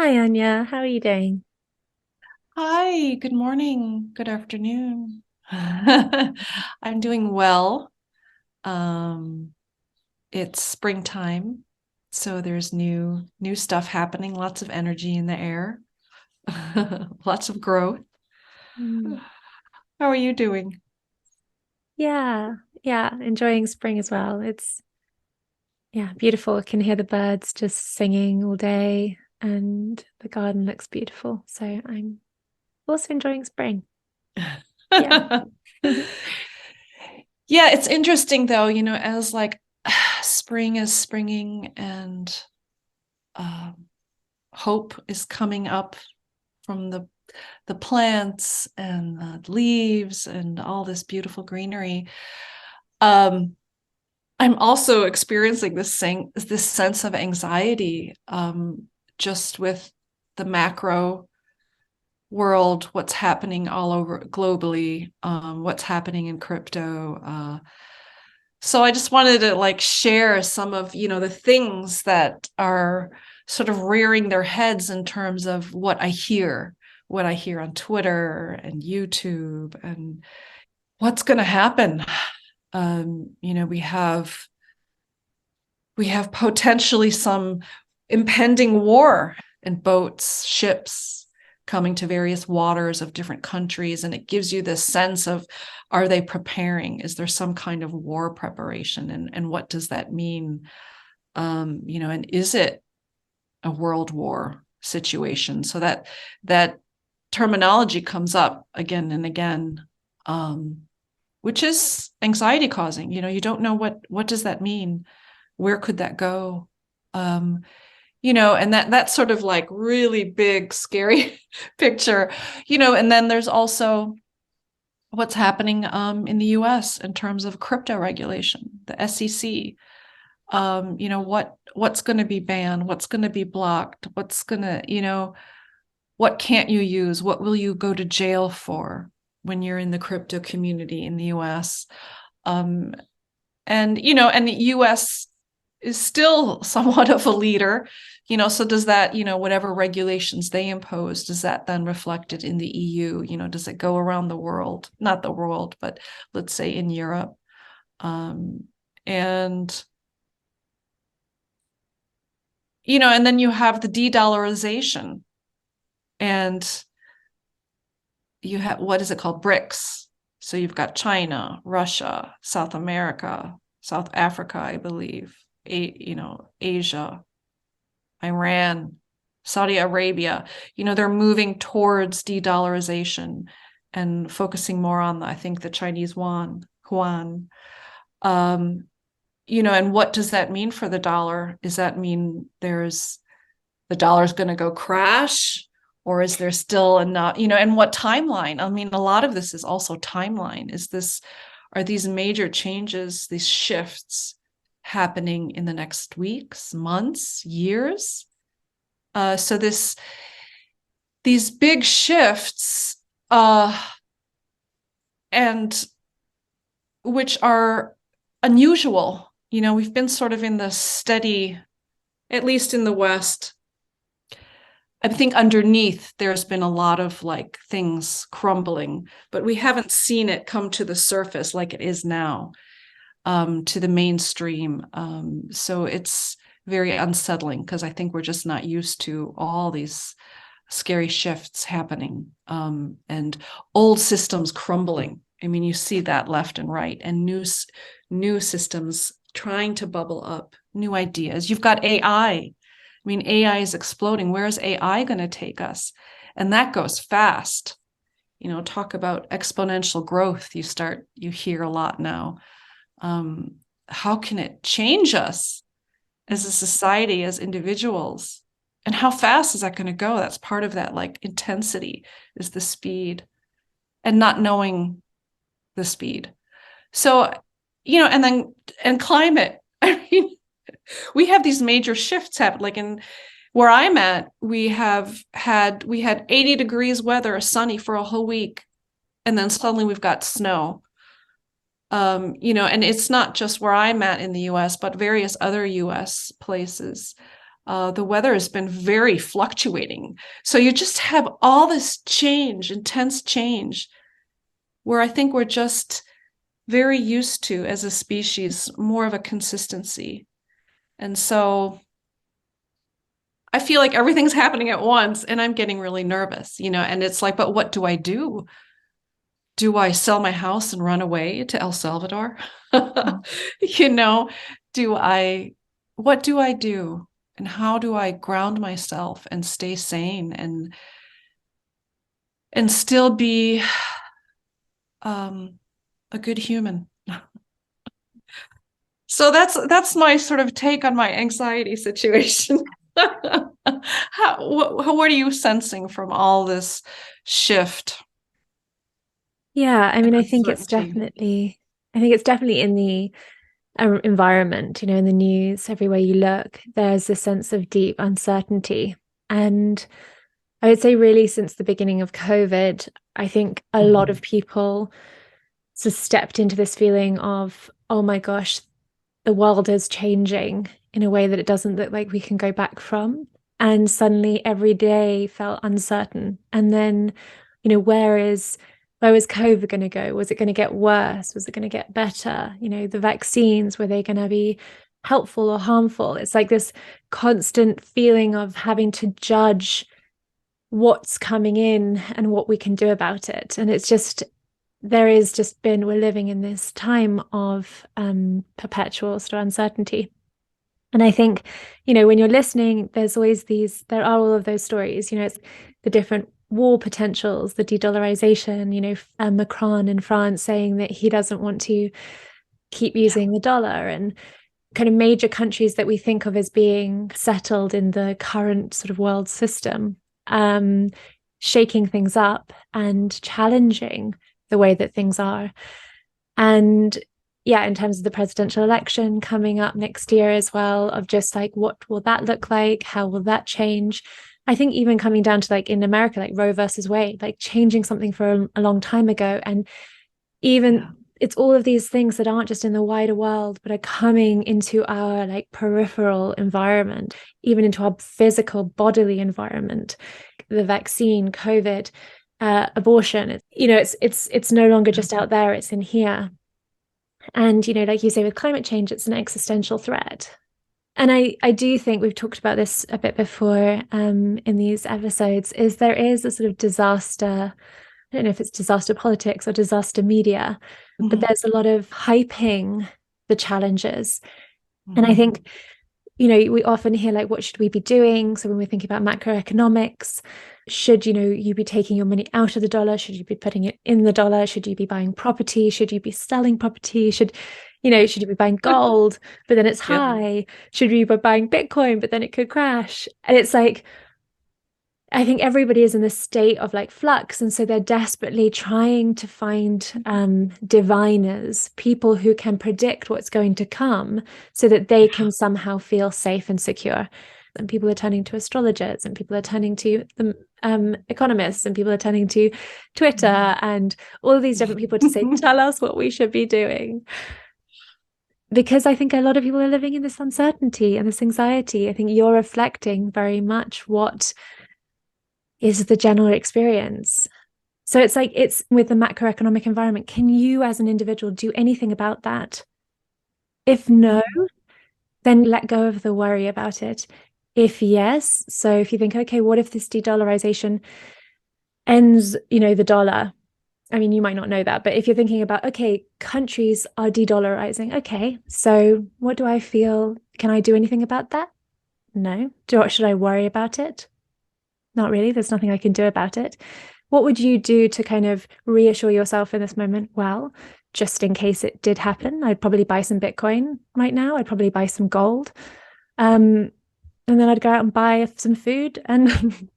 Hi, Anja. How are you doing? Hi, good morning, good afternoon. I'm doing well. Um, it's springtime, so there's new stuff happening, lots of energy in the air, lots of growth. Mm. How are you doing? Yeah, yeah, enjoying spring as well. It's beautiful. I can hear the birds just singing all day and the garden looks beautiful. So I'm also enjoying spring. Yeah. Yeah, it's interesting though, as like spring is springing and um, hope is coming up from the plants and the leaves and all this beautiful greenery. Um, I'm also experiencing this sense of anxiety, just with the macro world, what's happening all over globally, what's happening in crypto. So I just wanted to like share some of, the things that are sort of rearing their heads in terms of what I hear on Twitter and YouTube and what's going to happen. We have potentially some impending war and boats, ships coming to various waters of different countries. And it gives you this sense of, are they preparing? Is there some kind of war preparation? And what does that mean? And is it a world war situation? So that terminology comes up again and again, which is anxiety causing. You don't know what does that mean? Where could that go? Um, and that's sort of like really big, scary picture, and then there's also what's happening in the US in terms of crypto regulation, the SEC. What's going to be banned, what's going to be blocked, what can't you use, what will you go to jail for when you're in the crypto community in the US. Um, and the US is still somewhat of a leader, so does that, whatever regulations they impose, does that then reflected in the EU? Does it go around the world, not the world, but let's say in Europe? And and then you have the de-dollarization, and you have, what is it called, BRICS. So you've got China, Russia, South America, South Africa, I believe, Asia, Iran, Saudi Arabia. They're moving towards de-dollarization and focusing more on, I think, the Chinese yuan. Um, and what does that mean for the dollar? Does that mean the dollar's going to go crash? Or is there still enough, and what timeline? I mean, a lot of this is also timeline. Are these major changes, these shifts happening in the next weeks, months, years? So these big shifts, and which are unusual. We've been sort of in the steady, at least in the West. I think underneath there's been a lot of like things crumbling, but we haven't seen it come to the surface like it is now, to the mainstream. So it's very unsettling because I think we're just not used to all these scary shifts happening, and old systems crumbling. I mean, you see that left and right, and new systems trying to bubble up, new ideas. You've got AI. I mean, AI is exploding. Where is AI going to take us? And that goes fast. Talk about exponential growth. You hear a lot now. Um, how can it change us as a society, as individuals? And how fast is that going to go? That's part of that, like, intensity, is the speed and not knowing the speed. So, and climate. I mean, we have these major shifts happen. Like in where I'm at, we had 80 degrees weather, sunny for a whole week, and then suddenly we've got snow. And it's not just where I'm at in the US, but various other US places. the weather has been very fluctuating. So you just have all this change, intense change, where I think we're just very used to, as a species, more of a consistency. And so I feel like everything's happening at once and I'm getting really nervous, and it's like, but what do I do? Do I sell my house and run away to El Salvador? you know, what do I do? And how do I ground myself and stay sane and still be a good human? So that's my sort of take on my anxiety situation. What are you sensing from all this shift? Yeah, I mean, Uncertainty. I think it's definitely in the environment, in the news, everywhere you look, there's a sense of deep uncertainty. And I would say, really, since the beginning of COVID, I think a lot of people sort of stepped into this feeling of, oh my gosh, the world is changing in a way that it doesn't look like we can go back from. And suddenly every day felt uncertain. And then, where was COVID going to go? Was it going to get worse? Was it going to get better? The vaccines, were they going to be helpful or harmful? It's like this constant feeling of having to judge what's coming in and what we can do about it. And it's just, we're living in this time of perpetual sort of uncertainty. And I think, when you're listening, there are all of those stories, it's the different war potentials, the de-dollarization, Macron in France saying that he doesn't want to keep using the dollar, and kind of major countries that we think of as being settled in the current sort of world system, shaking things up and challenging the way that things are. And yeah, in terms of the presidential election coming up next year as well, of just like, what will that look like? How will that change? I think even coming down to, like, in America, like Roe versus Wade, like changing something for a long time ago. And even it's all of these things that aren't just in the wider world, but are coming into our like peripheral environment, even into our physical bodily environment. The vaccine, COVID, abortion, it's no longer just out there, it's in here. And, like you say, with climate change, it's an existential threat. And I do think we've talked about this a bit before in these episodes, is there is a sort of disaster, I don't know if it's disaster politics or disaster media, but there's a lot of hyping the challenges. And I think, we often hear, like, what should we be doing? So when we're thinking about macroeconomics, should, you be taking your money out of the dollar? Should you be putting it in the dollar? Should you be buying property? Should you be selling property? Should you be buying gold, but then it's high? Should you be buying Bitcoin, but then it could crash? And it's like, I think everybody is in this state of like flux. And so they're desperately trying to find diviners, people who can predict what's going to come so that they can somehow feel safe and secure. And people are turning to astrologers, and people are turning to the economists, and people are turning to Twitter and all of these different people to say, tell us what we should be doing. Because I think a lot of people are living in this uncertainty and this anxiety. I think you're reflecting very much what is the general experience. So it's like, it's with the macroeconomic environment. Can you as an individual do anything about that? If no, then let go of the worry about it. If yes, so if you think, okay, what if this de-dollarization ends, the dollar? I mean, you might not know that, but if you're thinking about, okay, countries are de-dollarizing, okay, so what do I feel? Can I do anything about that? No. Should I worry about it? Not really. There's nothing I can do about it. What would you do to kind of reassure yourself in this moment? Well, just in case it did happen, I'd probably buy some Bitcoin right now. I'd probably buy some gold. And then I'd go out and buy some food and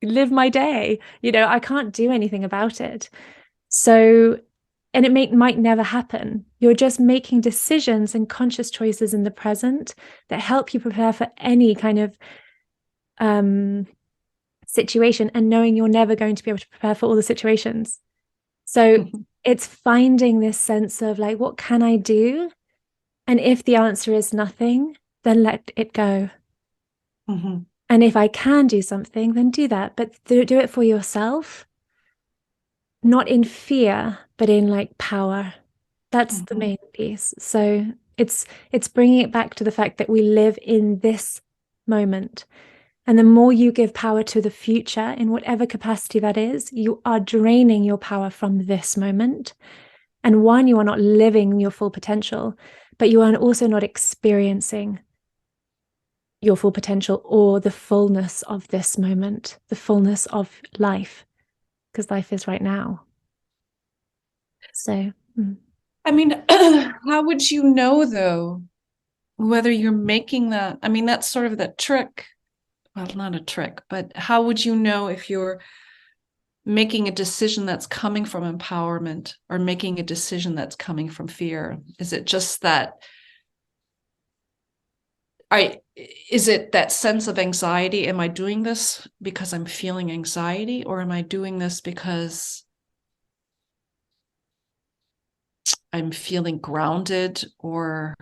live my day. I can't do anything about it. So, and it might never happen. You're just making decisions and conscious choices in the present that help you prepare for any kind of situation, and knowing you're never going to be able to prepare for all the situations. So it's finding this sense of like, what can I do? And if the answer is nothing, then let it go. Mm-hmm. And if I can do something, then do that. But do it for yourself, not in fear, but in like power. That's the Mm-hmm. main piece. So it's bringing it back to the fact that we live in this moment. And the more you give power to the future, in whatever capacity that is, you are draining your power from this moment. And one, you are not living your full potential, but you are also not experiencing your full potential or the fullness of this moment, the fullness of life, because life is right now. So, I mean, how would you know though whether you're making that? I mean, that's sort of the trick. Well, not a trick, but how would you know if you're making a decision that's coming from empowerment or making a decision that's coming from fear? Is it just that is it that sense of anxiety? Am I doing this because I'm feeling anxiety, or am I doing this because I'm feeling grounded? Or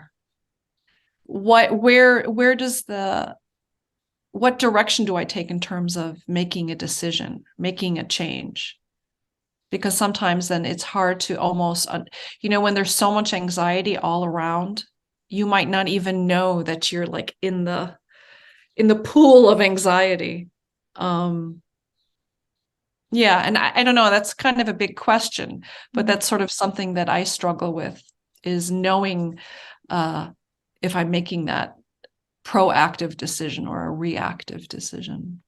where does the what direction do I take in terms of making a decision, making a change? Because sometimes then it's hard to almost, when there's so much anxiety all around, you might not even know that you're like in the pool of anxiety. Um, yeah, and I don't know, that's kind of a big question, but that's sort of something that I struggle with, is knowing if I'm making that proactive decision or a reactive decision.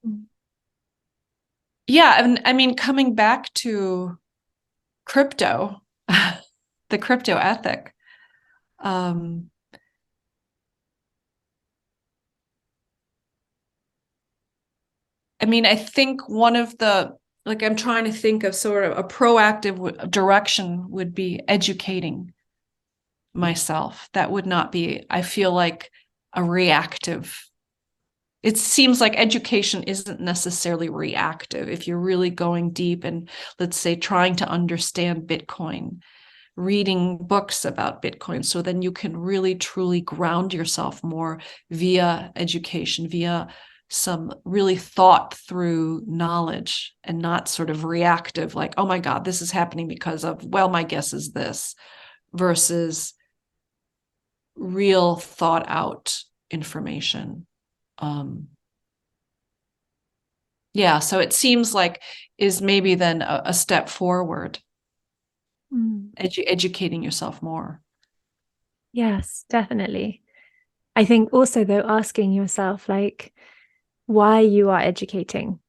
Yeah, and I mean, coming back to crypto, the crypto ethic. Um, I mean, I think one of the, like, I'm trying to think of sort of a proactive direction would be educating myself. That would not be, I feel like, a reactive. It seems like education isn't necessarily reactive. If you're really going deep and, let's say, trying to understand Bitcoin, reading books about Bitcoin, so then you can really truly ground yourself more via education, via some really thought through knowledge, and not sort of reactive, like, oh my God, this is happening because of, well, my guess is this, versus real thought out information. Um, yeah, so it seems like is maybe then a step forward, educating yourself more. yes, definitely. I think also, though, asking yourself, like, why you are educating,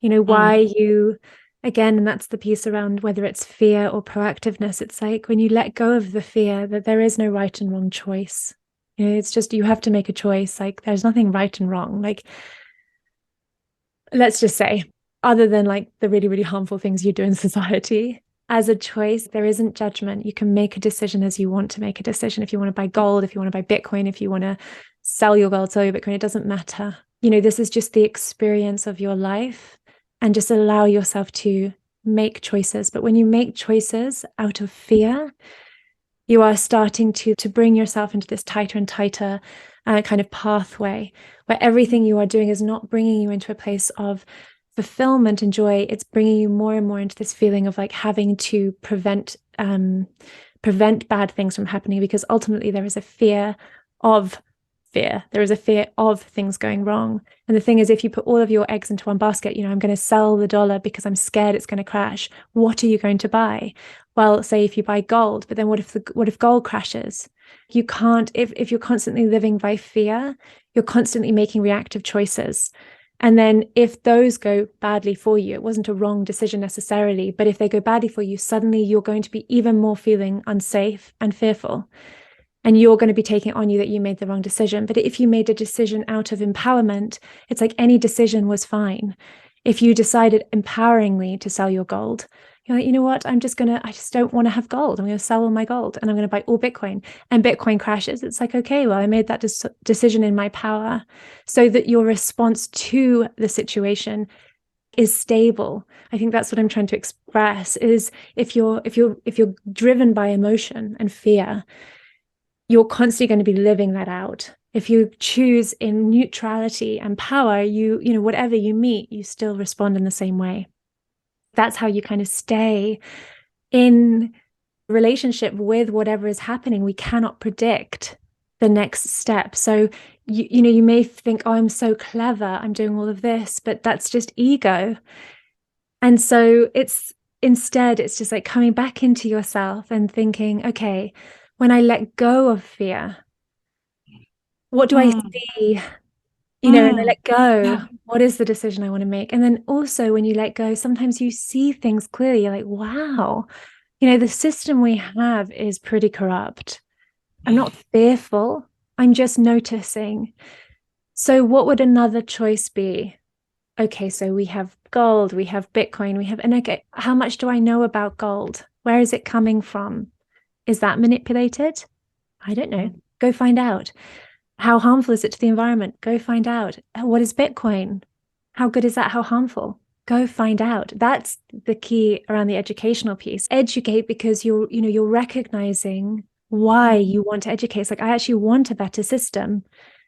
why Mm. you, again, and that's the piece around whether it's fear or proactiveness. It's like when you let go of the fear that there is no right and wrong choice. It's just you have to make a choice. Like, there's nothing right and wrong. Like, let's just say, other than like the really, really harmful things you do in society, as a choice, there isn't judgment. You can make a decision as you want to make a decision. If you want to buy gold, if you want to buy Bitcoin, if you want to sell your gold, sell your Bitcoin, it doesn't matter. This is just the experience of your life, and just allow yourself to make choices. But when you make choices out of fear, you are starting to bring yourself into this tighter and tighter kind of pathway where everything you are doing is not bringing you into a place of fulfillment and joy. It's bringing you more and more into this feeling of like having to prevent bad things from happening, because ultimately there is a fear of fear. There is a fear of things going wrong. And the thing is, if you put all of your eggs into one basket, I'm going to sell the dollar because I'm scared it's going to crash. What are you going to buy? Well, say if you buy gold, but then what if gold crashes? You can't, if you're constantly living by fear, you're constantly making reactive choices. And then if those go badly for you, it wasn't a wrong decision necessarily, but if they go badly for you, suddenly you're going to be even more feeling unsafe and fearful. And you're going to be taking it on you that you made the wrong decision. But if you made a decision out of empowerment, it's like any decision was fine. If you decided empoweringly to sell your gold, you're like, you know what? I just don't want to have gold. I'm going to sell all my gold and I'm going to buy all Bitcoin, and Bitcoin crashes. It's like, okay, well, I made that decision in my power, so that your response to the situation is stable. I think that's what I'm trying to express is if you're driven by emotion and fear, you're constantly going to be living that out. If you choose in neutrality and power, whatever you meet, you still respond in the same way. That's how you kind of stay in relationship with whatever is happening. We cannot predict the next step. So, you may think, oh, I'm so clever, I'm doing all of this, but that's just ego. And so instead, it's just like coming back into yourself and thinking, okay, when I let go of fear, what do I see? And I let go. Yeah. What is the decision I want to make? And then also when you let go, sometimes you see things clearly. You're like, wow, the system we have is pretty corrupt. I'm not fearful. I'm just noticing. So what would another choice be? Okay, so we have gold, we have Bitcoin, and okay, how much do I know about gold? Where is it coming from? Is that manipulated? I don't know. Go find out. How harmful is it to the environment? Go find out. What is Bitcoin? How good is that? How harmful? Go find out. That's the key around the educational piece. Educate because you're recognizing why you want to educate. It's like, I actually want a better system.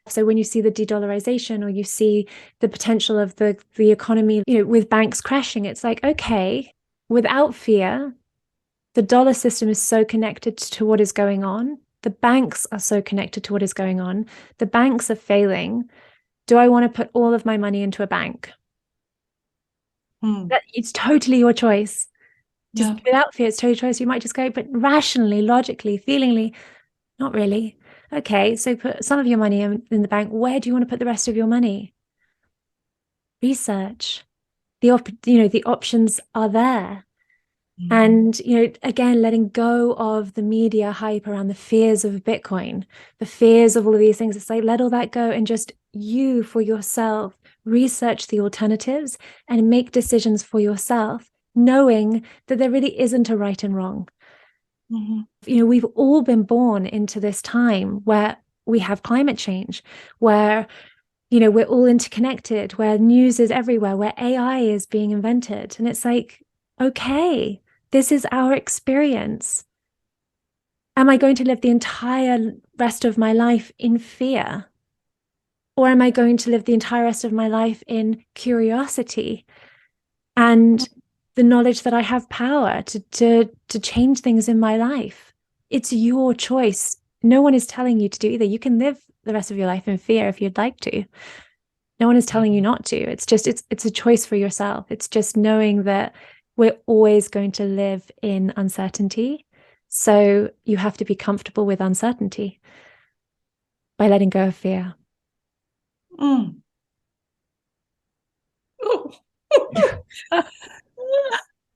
So when you see the de-dollarization or you see the potential of the economy, with banks crashing, it's like, okay, without fear, the dollar system is so connected to what is going on. The banks are so connected to what is going on. The banks are failing. Do I want to put all of my money into a bank? It's totally your choice. Just without fear, it's totally your choice. You might just go, but rationally, logically, feelingly, not really. Okay, so put some of your money in the bank. Where do you want to put the rest of your money? Research. The options are there. And, again, letting go of the media hype around the fears of Bitcoin, the fears of all of these things. It's like, let all that go and just you for yourself, research the alternatives and make decisions for yourself, knowing that there really isn't a right and wrong. We've all been born into this time where we have climate change, where we're all interconnected, where news is everywhere, where AI is being invented. And it's like, okay, this is our experience. Am I going to live the entire rest of my life in fear? Or am I going to live the entire rest of my life in curiosity and the knowledge that I have power to change things in my life? It's your choice. No one is telling you to do either. You can live the rest of your life in fear if you'd like to. No one is telling you not to. It's just, it's a choice for yourself. It's just knowing that we're always going to live in uncertainty. So you have to be comfortable with uncertainty by letting go of fear.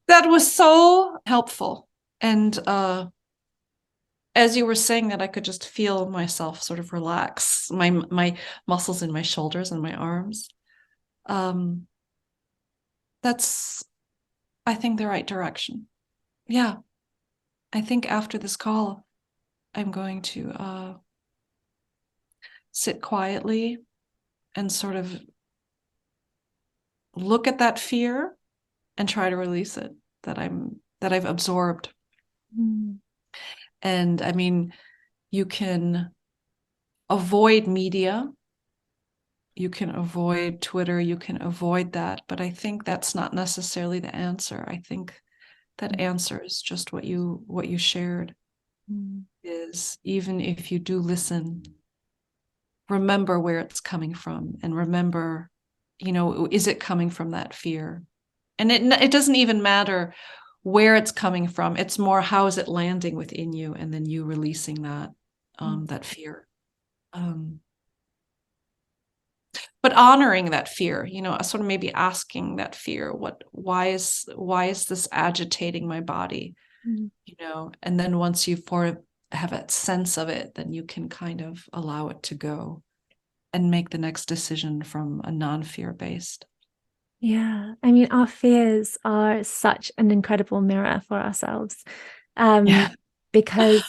That was so helpful. And as you were saying that, I could just feel myself sort of relax, my muscles in my shoulders and my arms. That's, I think, the right direction. Yeah. I think after this call, I'm going to sit quietly and sort of look at that fear and try to release it that I've absorbed. And I mean, you can avoid media, you can avoid Twitter, you can avoid that, but I think that's not necessarily the answer. I think that answer is just what you shared. Is even if you do listen, remember where it's coming from, and remember, is it coming from that fear? And it doesn't even matter where it's coming from. It's more, how is it landing within you, and then you releasing that that fear. But honoring that fear, sort of maybe asking that fear, why is this agitating my body? And then once you have a sense of it, then you can kind of allow it to go and make the next decision from a non-fear based. Yeah. I mean, our fears are such an incredible mirror for ourselves. Because,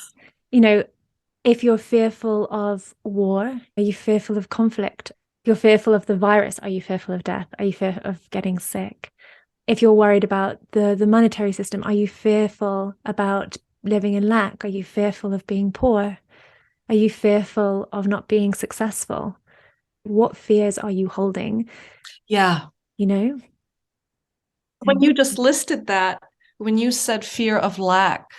if you're fearful of war, are you fearful of conflict? If you're fearful of the virus, are you fearful of death? Are you fearful of getting sick? If you're worried about the monetary system, are you fearful about living in lack? Are you fearful of being poor? Are you fearful of not being successful? What fears are you holding? Yeah. You know? When you just listed that, when you said fear of lack,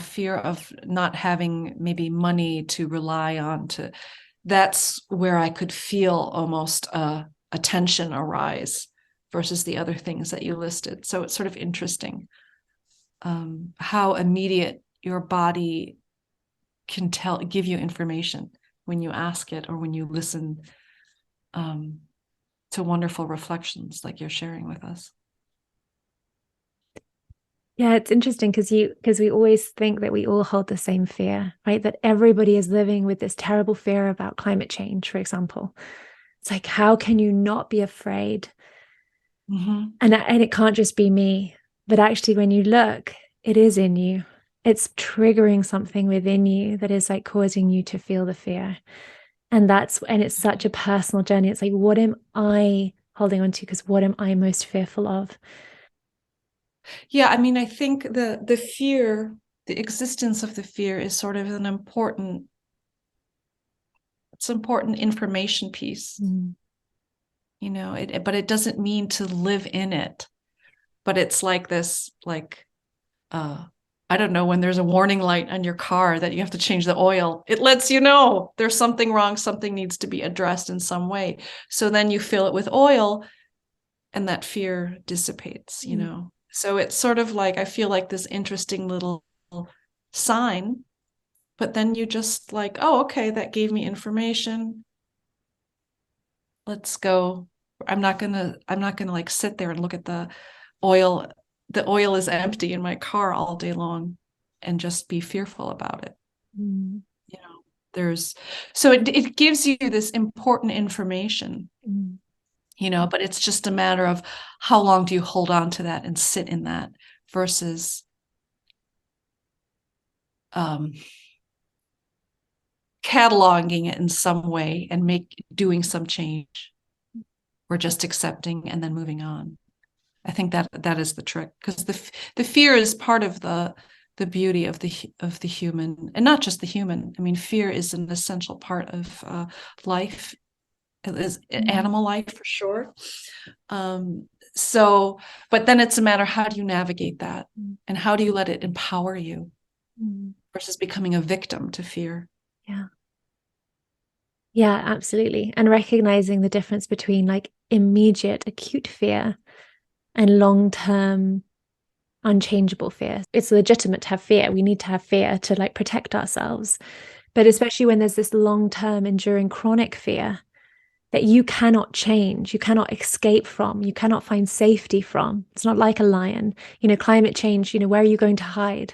fear of not having maybe money to rely on, that's where I could feel almost a tension arise versus the other things that you listed. So it's sort of interesting how immediate your body can give you information when you ask it or when you listen to wonderful reflections like you're sharing with us. Yeah, it's interesting because we always think that we all hold the same fear, right? That everybody is living with this terrible fear about climate change, for example. It's like, how can you not be afraid? Mm-hmm. And it can't just be me, but actually, when you look, it is in you. It's triggering something within you that is like causing you to feel the fear. And it's such a personal journey. It's like, what am I holding on to? Because what am I most fearful of? Yeah, I mean, I think the fear, the existence of the fear is sort of it's important information piece, Mm. but it doesn't mean to live in it. But it's like this, like, I don't know, when there's a warning light on your car that you have to change the oil, it lets you know there's something wrong, something needs to be addressed in some way. So then you fill it with oil and that fear dissipates. So it's sort of like, I feel like this interesting little sign, but then you just like, oh, okay, that gave me information. Let's go. I'm not gonna like sit there and look at oil. The oil is empty in my car all day long and just be fearful about it. Mm. You know, there's so it gives you this important information, Mm. but it's just a matter of how long do you hold on to that and sit in that versus um, cataloging it in some way and doing some change or just accepting and then moving on. I think that is the trick, because the fear is part of the beauty of the human, and not just the human. I mean, fear is an essential part of life. It is Mm. animal life for sure. Um, so, but then it's a matter, how do you navigate that, Mm. and how do you let it empower you Mm. versus becoming a victim to fear? Yeah. Yeah, absolutely. And recognizing the difference between like immediate acute fear and long-term unchangeable fear. It's legitimate to have fear. We need to have fear to like protect ourselves. But especially when there's this long-term enduring chronic fear that you cannot change, you cannot escape from, you cannot find safety from. It's not like a lion. Climate change, where are you going to hide?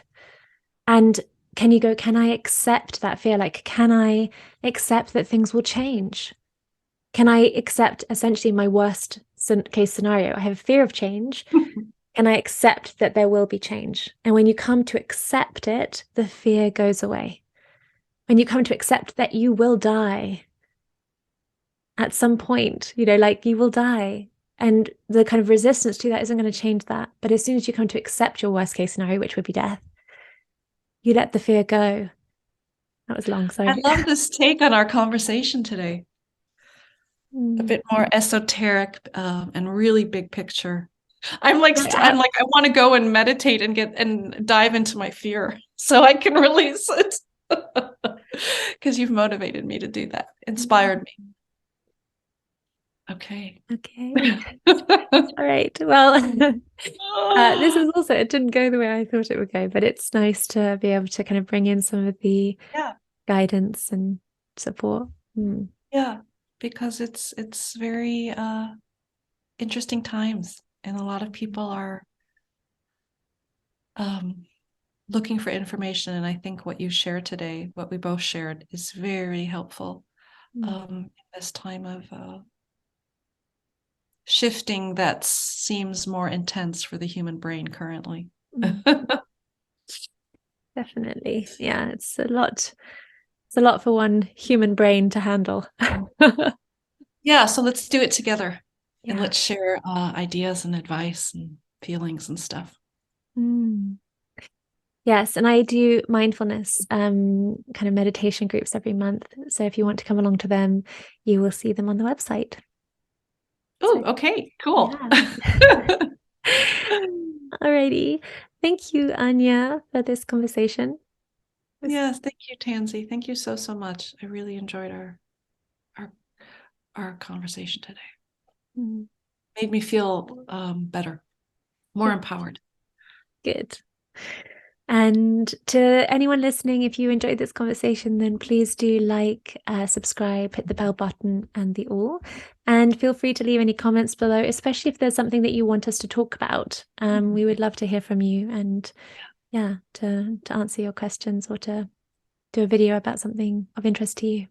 And can I accept that fear? Like, can I accept that things will change? Can I accept essentially my worst case scenario? I have a fear of change. And I accept that there will be change. And when you come to accept it, the fear goes away. When you come to accept that you will die at some point, like you will die. And the kind of resistance to that isn't going to change that. But as soon as you come to accept your worst case scenario, which would be death, you let the fear go. That was long, I sorry. love this take on our conversation today. A Mm. bit more esoteric and really big picture. I'm like Yeah, I'm like I want to go and meditate and get and dive into my fear so I can release it. Because you've motivated me to do that, inspired me. Okay. okay. All right. Well, this is also, it didn't go the way I thought it would go, but it's nice to be able to kind of bring in some of the Yeah, guidance and support. Mm. yeah, because it's very interesting times, and a lot of people are um, looking for information. And I think what you shared today, what we both shared, is very helpful Mm. in this time of shifting that seems more intense for the human brain currently. Mm. Definitely. Yeah, it's a lot. It's a lot for one human brain to handle. Yeah, so let's do it together, and Yeah. let's share ideas and advice and feelings and stuff. Mm. Yes, and I do mindfulness kind of meditation groups every month. So if you want to come along to them, you will see them on the website. Oh, So okay, cool. yeah. Alrighty. Thank you, Anja, for this conversation. Yes, thank you, Tansy. Thank you so, so much. I really enjoyed our our conversation today. Mm, Made me feel better, more good, empowered. good. And to anyone listening, if you enjoyed this conversation, then please do like, subscribe, hit the bell button and the all. And feel free to leave any comments below, especially if there's something that you want us to talk about. We would love to hear from you and yeah, to answer your questions or to do a video about something of interest to you.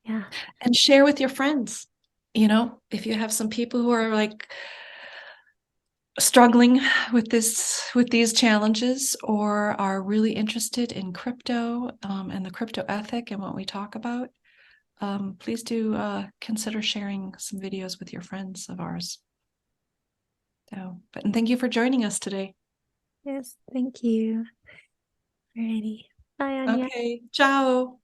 Yeah. And share with your friends. You know, if you have some people who are like struggling with these challenges or are really interested in crypto and the crypto ethic and what we talk about, please do consider sharing some videos with your friends of ours. So, and thank you for joining us today. Yes, thank you. Alrighty. Bye, Anja. Okay, ciao.